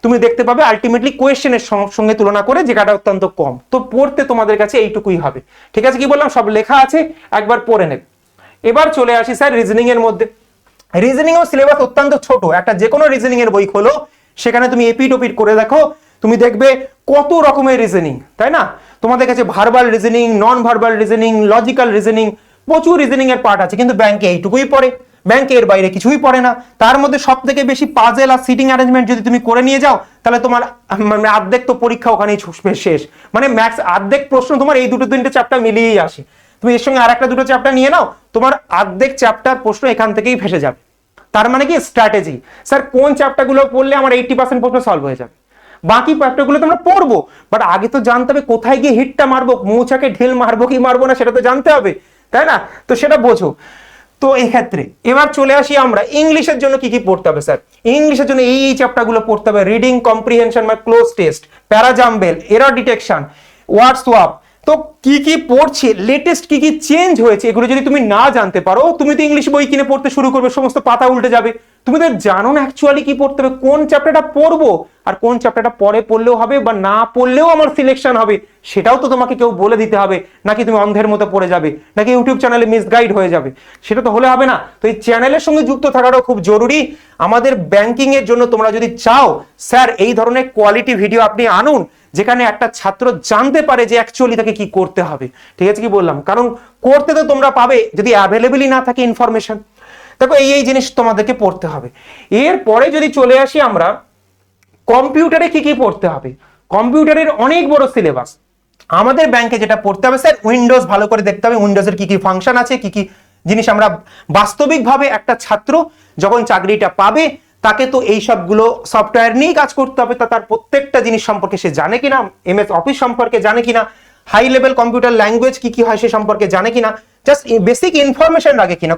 তুমি দেখতে পাবে আলটিমেটলি কোয়েশ্চেনের সঙ্গে তুলনা করে যেটা অত্যন্ত কম। তো পড়তে তোমাদের কাছে এইটুকুই হবে। ঠিক আছে, কি বললাম, সব লেখা আছে, একবার পড়ে নেবে। এবার চলে আসি স্যার রিজনিং এর মধ্যে। রিজনিং ও সিলেবাস অত্যন্ত ছোট, একটা যে কোনো রিজনিং এর বই খোলো, সেখানে তুমি এপিট ওপিট করে দেখো, তুমি দেখবে কত রকমের রিজনিং, তাই না? তোমাদের কাছে verbal reasoning, non verbal reasoning, logical reasoning, প্রচুর রিজনিং এর পার্ট আছে, কিন্তু ব্যাংকে এইটুকুই পড়ে, ব্যাংকে এর বাইরে কিছুই পড়ে না। তার মধ্যে সব থেকে বেশি পাজেল আর সিটিং অ্যারেঞ্জমেন্ট যদি তুমি করে নিয়ে যাও, তাহলে তোমার মানে অর্ধেক তো পরীক্ষা ওখানেই শেষ। মানে ম্যাক্স অর্ধেক প্রশ্ন তোমার এই দুটো তিনটে চ্যাপ্টার মিলিয়েই আসে। তুমি এর সঙ্গে আর একটা দুটো চ্যাপ্টার নিয়ে নাও, তোমার অর্ধেক চ্যাপ্টার প্রশ্ন এখান থেকেই ভেসে যাবে। তার মানে কি স্ট্র্যাটেজি, স্যার কোন চ্যাপ্টারগুলো পড়লে আমার 80% প্রশ্ন সলভ হয়ে যাবে, বাকি চ্যাপ্টারগুলো তো আমরা পড়বো, বাট আগে তো জানতে হবে কোথায় গিয়ে হিটটা মারবো, মৌচাকে ঢিল মারবো কি মারবো না সেটা তো জানতে হবে, তাই না? তো সেটা বোঝো। তো এই ক্ষেত্রে এবার চলে আসি আমরা ইংলিশের জন্য কি কি পড়তে হবে স্যার। ইংলিশের জন্য এই চ্যাপ্টারগুলো পড়তে হবে, রিডিং কম্প্রিহেনশন বা cloze test, parajumble, error detection, word swap. তো কি কি পড়ছে, লেটেস্ট কি কি চেঞ্জ হয়েছে, এগুলো যদি তুমি না জানতে পারো, তুমি তো ইংলিশ বই কিনে পড়তে শুরু করবে, সমস্ত পাতা উল্টে যাবে। তুমি তো জানো না অ্যাকচুয়ালি কি পড়তে হবে, কোন চ্যাপ্টারটা পড়বো আর কোন চ্যাপ্টারটা পরে পড়লেও হবে বা না পড়লেও আমার সিলেকশন হবে, সেটাও তো তোমাকে কেউ বলে দিতে হবে, নাকি তুমি অন্ধের মতো পড়ে যাবে, নাকি ইউটিউব চ্যানেলে মিসগাইড হয়ে যাবে, সেটা তো হলে হবে না। তো এই চ্যানেলের সঙ্গে যুক্ত থাকাটাও খুব জরুরি আমাদের ব্যাংকিং এর জন্য। তোমরা যদি চাও স্যার এই ধরনের কোয়ালিটি ভিডিও আপনি আনুন, যেখানে একটা ছাত্র জানতে পারে যে অ্যাকচুয়ালি তাকে কি করতে হবে, ঠিক আছে কি বললাম, কারণ করতে তো তোমরা পাবে যদি অ্যাভেলেবলই না থাকে ইনফরমেশন। দেখো এই জিনিস তোমাদেরকে পড়তে হবে। এরপরে যদি চলে আসি আমরা কম্পিউটারে কি কি পড়তে হবে, কম্পিউটারের অনেক বড় সিলেবাস। আমাদের ব্যাংকে যেটা পড়তে হবে স্যার, উইন্ডোজ ভালো করে দেখতে হবে, উইন্ডোজের কি কি ফাংশন আছে, কি কি জিনিস আমরা বাস্তবিকভাবে একটা ছাত্র যখন চাকরিটা পাবে তাকে তো এই সবগুলো সফটওয়্যার নিয়েই কাজ করতে হবে, তার প্রত্যেকটা জিনিস সম্পর্কে সে জানে কিনা, এমএস অফিস সম্পর্কে জানে কিনা, হাই লেভেল কম্পিউটার ল্যাঙ্গুয়েজ কি কি হয় সে সম্পর্কে জানে কিনা, জাস্ট বেসিক ইনফরমেশন রাখে কিনা,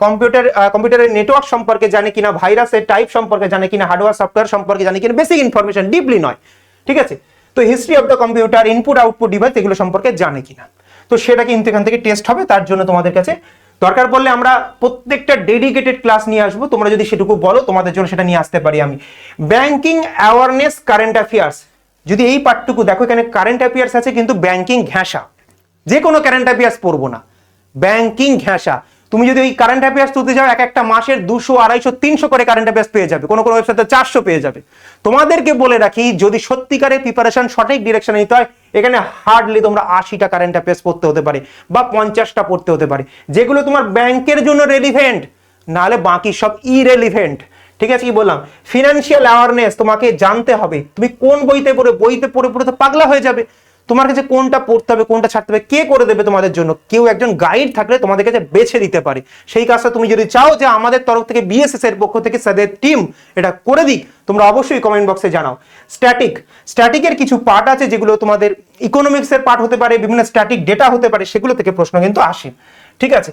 কম্পিউটারের নেটওয়ার্ক সম্পর্কে জানে কিনা, ভাইরাসের টাইপ সম্পর্কে জানে কিনা, হার্ডওয়্যার সফটওয়্যার সম্পর্কে জানে কিনা, বেসিক ইনফরমেশন, ডিপলি নয়, ঠিক আছে? তো history of the computer, input output device, এগুলো সম্পর্কে জানে কিনা। তো সেটা কিন্তু এখান থেকে টেস্ট হবে। তার জন্য তোমাদের কাছে দরকার পড়লে আমরা প্রত্যেকটা ডেডিকেটেড ক্লাস নিয়ে আসবো, তোমরা যদি সেটুকু বলো তোমাদের জন্য সেটা নিয়ে আসতে পারি আমি। ব্যাংকিং অ্যাওয়ারনেস, কারেন্ট অ্যাফেয়ার্স, যদি এই পার্টটুকু দেখো, এখানে কারেন্ট অ্যাফেয়ার্স আছে কিন্তু ব্যাংকিং ঘেঁষা, যে কোনো কারেন্ট অ্যাফেয়ার্স পড়বো না, ব্যাংকিং ঘেঁষা। তুমি যদি ওই কারেন্ট অ্যাফেয়ার্স তুলতে যাও, এক একটা মাসের 200, 250, 300 করে কারেন্ট অ্যাফেয়ার্স পেয়ে যাবে, কোনো কোনো ওয়েবসাইটে 400 পেয়ে যাবে। তোমাদেরকে বলে রাখি, যদি সত্যিকারের প্রিপারেশন সঠিক ডিরেকশনে নিতে হয়, এখানে হার্ডলি তোমরা 80টা কারেন্ট অ্যাফেয়ার্স পড়তে হতে পারে বা 50টা পড়তে হতে পারে, যেগুলো তোমার ব্যাংকের জন্য রেলিভেন্ট, নাহলে বাকি সব ইরেলিভেন্ট, ঠিক আছে কি বললাম? ফিনান্সিয়াল অ্যাওয়ারনেস তোমাকে জানতে হবে, তুমি কোন বইতে পড়ে পড়ে তো পাগলা হয়ে যাবে। তোমার কাছে কোনটা পড়তে হবে কোনটা ছাড়তে হবে কে করে দেবে তোমাদের জন্য? কেউ একজন গাইড থাকলে তোমাদের কাছে বেছে দিতে পারে। সেই কাজটা তুমি যদি চাও যে আমাদের তরফ থেকে বিএসএস এর পক্ষ থেকে স্যারদের টিম এটা করে দিক, তোমরা অবশ্যই কমেন্ট বক্সে জানাও। স্ট্যাটিকের কিছু পার্ট আছে যেগুলো তোমাদের ইকোনমিক্সের পার্ট হতে পারে, বিভিন্ন স্ট্যাটিক ডেটা হতে পারে, সেগুলো থেকে প্রশ্ন কিন্তু আসে, ঠিক আছে?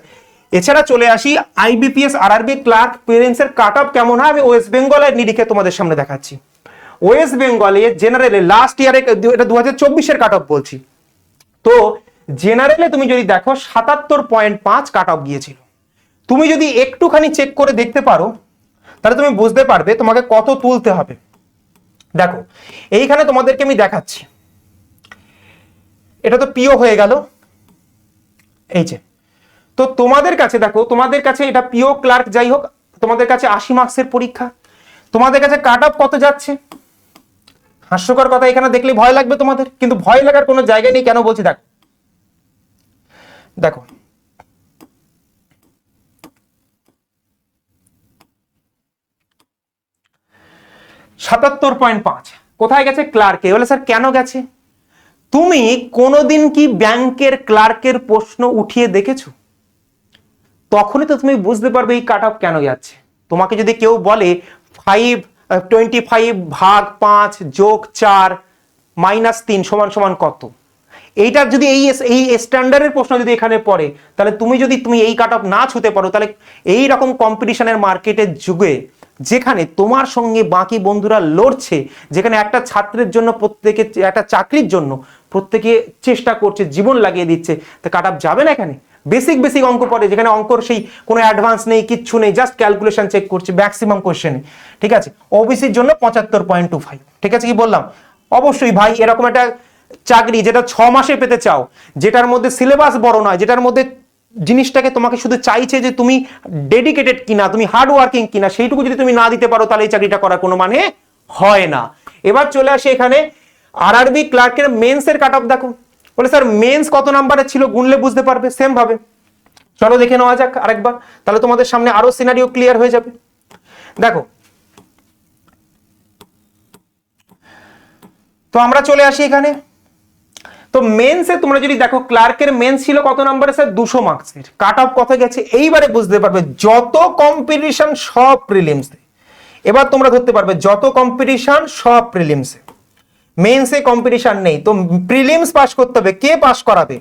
এছাড়া চলে আসি আইবিপিএস, আরআরবি, ক্লার্ক, প্রিলিমসের কাট অফ কেমন হয় আমি ওয়েস্ট বেঙ্গলের নিরিখে তোমাদের সামনে দেখাচ্ছি। ওয়েস্ট বেঙ্গলে জেনারেলে লাস্ট ইয়ারে, এটা 2024-এর কাট অফ বলছি, তো জেনারেলে তুমি যদি দেখো 77.5 কাট অফ গিয়েছিল। তুমি যদি একটুখানি চেক করে দেখতে পারো তাহলে তুমি বুঝতে পারবে তোমাকে কত তুলতে হবে। দেখো এইখানে তোমাদেরকে আমি দেখাচ্ছি, এটা তো পিও হয়ে গেল, এই যে। তো তোমাদের কাছে দেখো, তোমাদের কাছে এটা পিও ক্লার্ক যাই হোক, তোমাদের কাছে 80 মার্কসের পরীক্ষা, তোমাদের কাছে কাট অফ কত যাচ্ছে? হাস্যকর কথা, এখানে দেখলে ভয় লাগবে তোমাদের, কিন্তু ভয় লাগার কোনো জায়গা নেই। কেন বলছি দেখো, দেখো 77.5 কোথায় গেছে? ক্লার্কে। বলে স্যার কেন গেছে? তুমি কোনোদিন কি ব্যাংকের ক্লার্কের প্রশ্ন উঠিয়ে দেখেছো? তখনই তো তুমি বুঝতে পারবে এই কাট অফ কেন যাচ্ছে। তোমাকে যদি কেউ বলে 25 ভাগ 5 যোগ 4 মাইনাস 3 সমান সমান কত, এইটার যদি এই স্ট্যান্ডার্ডের প্রশ্ন যদি এখানে পড়ে, তাহলে তুমি এই কাট অফ না ছুতে পারো, তাহলে এই রকম কম্পিটিশনের মার্কেটের যুগে যেখানে তোমার সঙ্গে বাকি বন্ধুরা লড়ছে, যেখানে একটা ছাত্রের জন্য প্রত্যেকে, একটা চাকরির জন্য প্রত্যেকে চেষ্টা করছে, জীবন লাগিয়ে দিচ্ছে, তা কাট অফ যাবে না এখানে? বেসিক অঙ্ক পড়ে, যেখানে অঙ্কর সেই কোনো অ্যাডভান্স নেই, কিচ্ছু নেই, জাস্ট ক্যালকুলেশন চেক করছে ম্যাক্সিমাম কোশ্চেনে, ঠিক আছে? ওবিসির জন্য 75.25, ঠিক আছে কি বললাম? অবশ্যই ভাই এরকম একটা চাকরি যেটা 6 মাসে পেতে চাও, যেটার মধ্যে সিলেবাস বড় নয়, যেটার মধ্যে জিনিসটাকে তোমাকে শুধু চাইছে যে তুমি ডেডিকেটেড কিনা, তুমি হার্ড ওয়ার্কিং কিনা, সেইটুকু যদি তুমি না দিতে পারো, তাহলে এই চাকরিটা করার কোনো মানে হয় না। এবার চলে আসি এখানে আরআরবি ক্লার্কের মেন্সের কাট অফ দেখো, বলে স্যার মেন্স কত নাম্বারে ছিল, গুনলে বুঝতে পারবে সেম ভাবে। চলো দেখে নেওয়া যাক আরেকবার, তাহলে তোমাদের সামনে আরো সিনারিও ক্লিয়ার হয়ে যাবে। দেখো তো আমরা চলে আসি এখানে, তো মেন্সে তোমরা যদি দেখো ক্লার্কের মেন্স ছিল কত নাম্বারে স্যার 200 মার্কসের, কাট অফ কত গেছে এইবারে বুঝতে পারবে, যত কম্পিটিশন সব প্রিলিমসে। এবার তোমরা ধরতে পারবে যত কম্পিটিশন সব প্রিলিমসে, মেন্সে কম্পিটিশন নেই। তো প্রিলিমস পাস করতে হবে, কে পাস করাবে,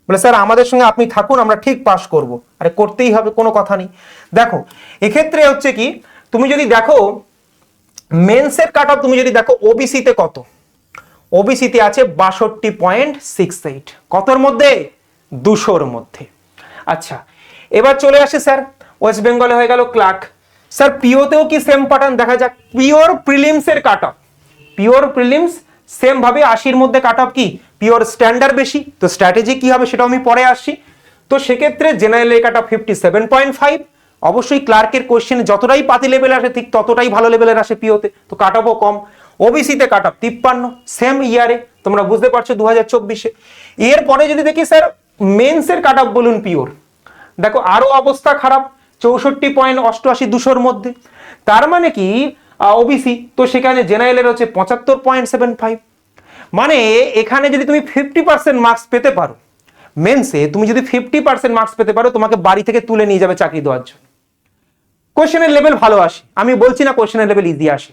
বলে স্যার আমাদের সঙ্গে আপনি থাকুন আমরা ঠিক পাস করব। আরে করতেই হবে, কোনো কথা নেই। দেখো এক্ষেত্রে হচ্ছে কি, তুমি যদি দেখো মেন্সের কাট অফ তুমি যদি দেখো ওবিসিতে কত, ওবিসিতে আছে 62.68, কতর মধ্যে 200-র মধ্যে। আচ্ছা এবার চলে আসে স্যার ওয়েস্ট বেঙ্গলে হয়ে গেল ক্লার্ক। স্যার পিওতেও কি সেম প্যাটার্ন দেখা যাক, পিওর প্রিলিমসের cut off, pure prelims same ভাবে 80-র মধ্যে কাট অফ কি, পিওর স্ট্যান্ডার্ড বেশি, তো স্ট্র্যাটেজি কি হবে সেটাও আমি পরে আসছি। তো সেক্ষেত্রে জেনারেলের কাট অফ 57.5, অবশ্যই ক্লার্কের কোশ্চেন যতটাই পাতি লেভেল আসে ঠিক ততটাই ভালো লেভেলের আসে পিওতে, তো কাট অফও কম। ওবিসিতে কাট অফ 53, সেম ইয়ারে, তোমরা বুঝতে পারছো 2024-এ। এরপরে যদি দেখি স্যার মেন্সের কাট অফ বলুন পিওর, দেখো আরো অবস্থা খারাপ, 64.88 200-র মধ্যে। তার মানে কি ওবিসি, তো সেখানে জেনারেলের হচ্ছে 75.75। মানে এখানে যদি তুমি 50% মার্কস পেতে পারো মেন্সে, তুমি যদি 50% মার্কস পেতে পারো, তোমাকে বাড়ি থেকে তুলে নিয়ে যাবে চাকরি দেওয়ার জন্য। কোশ্চেনের লেভেল ভালো আসে, আমি বলছি না কোশ্চেনের লেভেল ইজি আসে,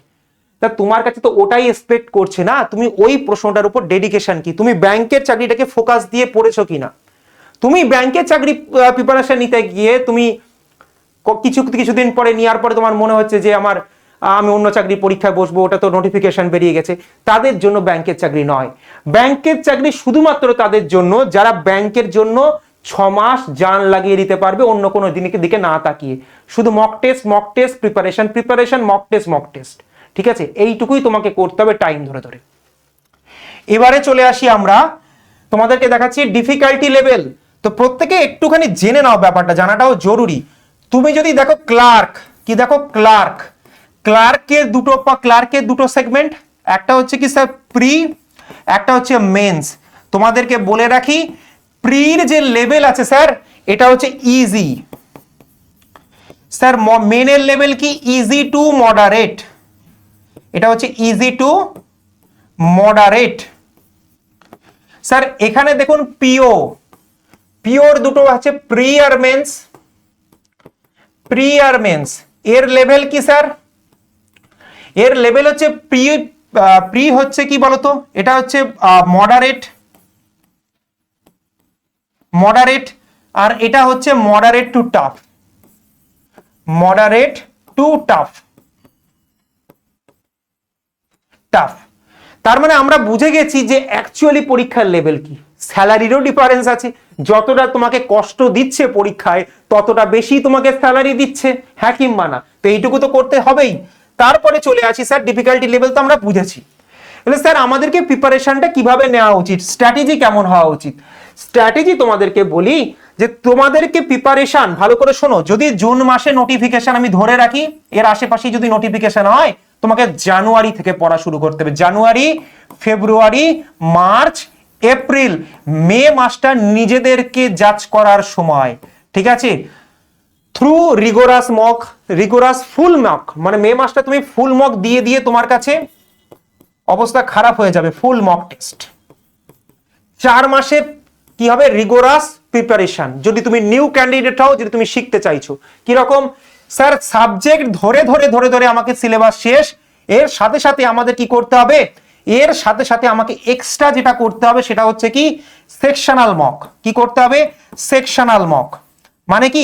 তা তোমার কাছে তো ওটাই এক্সপেক্ট করছে না, তুমি ওই প্রশ্নটার উপর ডেডিকেশন কি, তুমি ব্যাংকের চাকরিটাকে ফোকাস দিয়ে পড়েছো কিনা। তুমি ব্যাংকের চাকরি প্রিপারেশন নিতে গিয়ে তুমি কিছুদিন পরে নেওয়ার পরে তোমার মনে হচ্ছে যে আমি অন্য চাকরি পরীক্ষায় বসবো, ওটা তো নোটিফিকেশন বেরিয়ে গেছে, তাদের জন্য ব্যাংকের চাকরি নয়। ব্যাংকের চাকরি শুধুমাত্র তাদের জন্য যারা ব্যাংকের জন্য 6 মাস জান লাগিয়ে দিতে পারবে অন্য কোনো দিকে না তাকিয়ে, শুধু mock test preparation mock test, ঠিক আছে, এইটুকুই তোমাকে করতে হবে টাইম ধরে ধরে। এবারে চলে আসি আমরা, তোমাদেরকে দেখাচ্ছি ডিফিকাল্টি লেভেল। তো প্রত্যেকে একটুখানি জেনে নাও, ব্যাপারটা জানাটাও জরুরি। তুমি যদি দেখো ক্লার্ক, কি দেখো ক্লার্কের দুটো সেগমেন্ট, একটা হচ্ছে কি স্যার প্রি, একটা হচ্ছে মেন্স। তোমাদেরকে বলে রাখি প্রির যে লেভেল আছে স্যার এটা হচ্ছে ইজি, স্যার মেনের লেভেল কি ইজি টু মডারেট, এটা হচ্ছে ইজি টু মডারেট। স্যার এখানে দেখুন পিওর দুটো আছে প্রি আর মেন্স, এর লেভেল কি স্যার, এর লেভেল হচ্ছে প্রি হচ্ছে কি বলতো, এটা হচ্ছে মডারেট, আর এটা হচ্ছে মডারেট টু টাফ। তার মানে আমরা বুঝে গেছি যে অ্যাকচুয়ালি পরীক্ষার লেভেল কি, স্যালারিরও ডিফারেন্স আছে, যতটা তোমাকে কষ্ট দিচ্ছে পরীক্ষায় ততটা বেশি তোমাকে স্যালারি দিচ্ছে, হ্যাঁ কিংবা না, তো এইটুকু তো করতে হবেই। তারপরে চলে আসি স্যার ডিফিকাল্টি লেভেল তো আমরা বুঝেছি, স্যার আমাদেরকে প্রিপারেশনটা কিভাবে নেওয়া উচিত, স্ট্র্যাটেজি কেমন হওয়া উচিত। স্ট্র্যাটেজি তোমাদেরকে বলি যে তোমাদেরকে প্রিপারেশন ভালো করে শোনো, যদি জুন মাসে নোটিফিকেশন আমি ধরে রাখি, এর আশেপাশে যদি নোটিফিকেশন হয়, তোমাকে জানুয়ারি থেকে পড়া শুরু করতে হবে। জানুয়ারি, ফেব্রুয়ারি, মার্চ, এপ্রিল, মে মাসটা নিজেদেরকে জাজ করার সময়, ঠিক আছে, থ্রু রিগোরাস ফুল মক, মানে মে মাসটা তুমি ফুল মক দিয়ে তোমার কাছে অবস্থা খারাপ হয়ে যাবে, ফুল মক টেস্ট। 4 মাসে কি হবে, রিগোরাস প্রিপারেশন, যদি তুমি নিউ ক্যান্ডিডেট হও, যদি তুমি শিখতে চাইছো। কিরকম স্যার, সাবজেক্ট ধরে আমাকে সিলেবাস শেষ, এর সাথে সাথে আমাদের কি করতে হবে, এর সাথে সাথে আমাকে এক্সট্রা যেটা করতে হবে সেটা হচ্ছে কি সেকশনাল মক। কি করতে হবে, সেকশনাল মক, মানে কি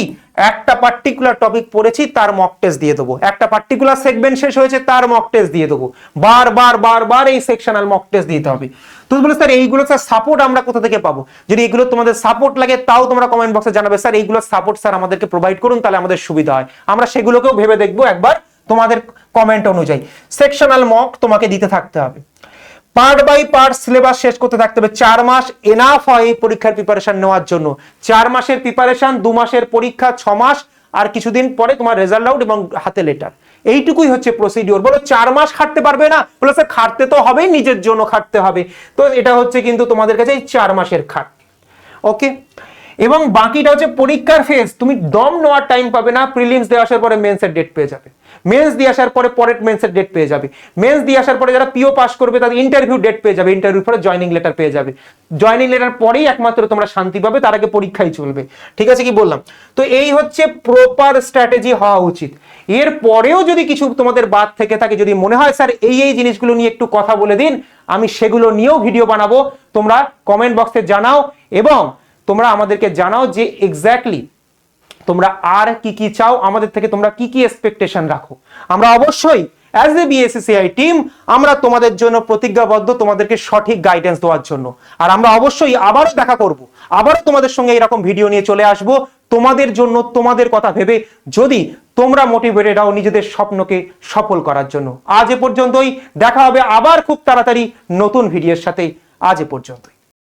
একটা পার্টিকুলার টপিক পড়েছি তার মক টেস্ট দিয়ে দেবো, একটা পার্টিকুলার সেগমেন্ট শেষ হয়েছে তার মক টেস্ট দিয়ে দেবো, বারবার এই সেকশনাল মক টেস্ট দিতে হবে। তো বলে স্যার এইগুলো স্যার সাপোর্ট আমরা কোথা থেকে পাবো, যদি এগুলো তোমাদের সাপোর্ট লাগে তাও তোমরা কমেন্ট বক্সে জানাবে, স্যার এইগুলো সাপোর্ট স্যার আমাদেরকে প্রোভাইড করুন, তাহলে আমাদের সুবিধা হয়, আমরা সেগুলোকেও ভেবে দেখবো একবার তোমাদের কমেন্ট অনুযায়ী। সেকশনাল মক তোমাকে দিতে থাকতে হবে, পার্ট বাই পার্ট সিলেবাস শেষ করতে থাকতে হবে। 4 মাস এনাফ হয় এই পরীক্ষার প্রিপারেশন নেওয়ার জন্য। 4 মাসের প্রিপারেশন, 2 মাসের পরীক্ষা, 6 মাস, আর কিছুদিন পরে তোমার রেজাল্ট আউট এবং হাতে লেটার, এইটুকুই হচ্ছে প্রসিডিওর। বলো 4 মাস খাটতে পারবে না? বলে স্যার খাটতে তো হবেই, নিজের জন্য খাটতে হবে। তো এটা হচ্ছে কিন্তু তোমাদের কাছে এই 4 মাসের খাট। ওকে, এবং বাকিটা হচ্ছে পরীক্ষার ফেজ। তুমি দম নেওয়ার টাইম পাবে না। প্রিলিমস দিয়ে আসার পরে মেন্সের ডেট পেয়ে যাবে, মেন্স দিয়ে আসার পরে পরের মেন্সের ডেট পেয়ে যাবে, মেন্স দিয়ে আসার পরে যারা পিও পাস করবে তাদের ইন্টারভিউ ডেট পেয়ে যাবে, ইন্টারভিউ পরে জয়নিং লেটার পেয়ে যাবে, জয়নিং লেটার পরেই একমাত্র তোমরা শান্তি পাবে, তার আগে পরীক্ষাই চলবে। ঠিক আছে, কি বললাম? তো এই হচ্ছে প্রপার স্ট্র্যাটেজি হওয়া উচিত। এর পরেও যদি কিছু তোমাদের বাদ থেকে থাকে, যদি মনে হয় স্যার এই জিনিসগুলো নিয়ে একটু কথা বলে দিন, আমি সেগুলো নিয়েও ভিডিও বানাবো, তোমরা কমেন্ট বক্সে জানাও এবং তোমরা আমাদেরকে জানাও যে এক্স্যাক্টলি তোমরা আর কি কি চাও আমাদের থেকে, তোমরা কি কি এক্সপেকটেশন রাখো। আমরা অবশ্যই অ্যাজ এ বিএসসিসিআই টিম আমরা তোমাদের জন্য প্রতিজ্ঞাবদ্ধ তোমাদেরকে সঠিক গাইডেন্স দেওয়ার জন্য। আর আমরা অবশ্যই আবারও দেখা করব, আবারও তোমাদের সঙ্গে এরকম ভিডিও নিয়ে চলে আসব তোমাদের জন্য, তোমাদের কথা ভেবে, যদি তোমরা মোটিভেটেড হও নিজেদের স্বপ্নকে সফল করার জন্য। আজ এ পর্যন্তই, দেখা হবে আবার খুব তাড়াতাড়ি নতুন ভিডিওর সাথে। আজ এ পর্যন্তই।